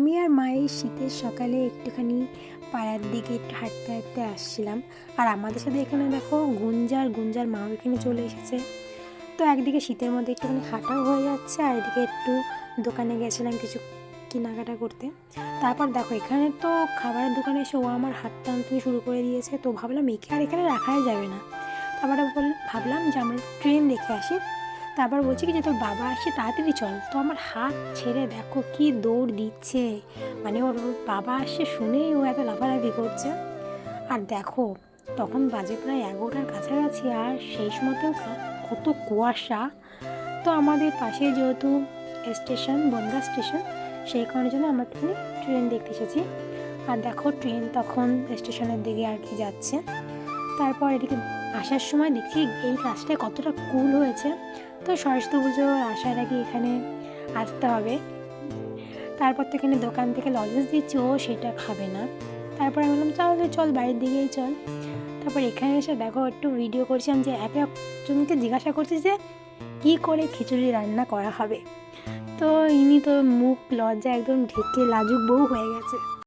আমি আর মায়ের শীতের সকালে একটুখানি পাড়ার দিকে একটু হাঁটতে হাঁটতে আসছিলাম। আর আমাদের সাথে এখানে দেখো গুঞ্জার মাও এখানে চলে এসেছে। তো একদিকে শীতের মধ্যে একটুখানি হাঁটাও হয়ে যাচ্ছে, আর এদিকে একটু দোকানে গেছিলাম কিছু কেনাকাটা করতে। তারপর দেখো এখানে তো খাবারের দোকানে এসে ও আমার হাত টানতে শুরু করে দিয়েছে। তো ভাবলাম একে আর এখানে রাখাই যাবে না। তারপরে ভাবলাম যে আমরা ট্রেন দেখে আসি। তারপর বলছি কি যে তোর বাবা আসছে, তাড়াতাড়ি চল। তো আমার হাত ছেড়ে দেখো কি দৌড় দিচ্ছে, মানে ওর বাবা আসছে শুনেই ও এত লাফালাফি করছে। আর দেখো তখন বাজে প্রায় 11টার কাছাকাছি, আর সেই সময়তেও কত কুয়াশা। তো আমাদের পাশে যেহেতু স্টেশন, বনগাঁ স্টেশন, সেই কারণের জন্য আমরা ট্রেন দেখতে এসেছি। আর দেখো ট্রেন তখন স্টেশনের দিকে আর কি যাচ্ছে। তারপর এদিকে আসার সময় দেখছি এই রাস্তায় কতটা কুল হয়েছে। তো সরস্বতী পুজো আসার আগে এখানে আসতে হবে। তারপর তো এখানে দোকান থেকে লজেন্স দিচ্ছে, ও সেটা খাবে না। তারপর আমি বললাম তাহলে চল বাড়ির দিকেই চল। তারপর এখানে এসে দেখো একটু ভিডিও করছিলাম, যে এক একজনকে জিজ্ঞাসা করছি যে কী করে খিচুড়ি রান্না করা হবে। তো ইনি তো মুখ লজ্জা একদম ঢেকে লাজুক বউ হয়ে গেছে।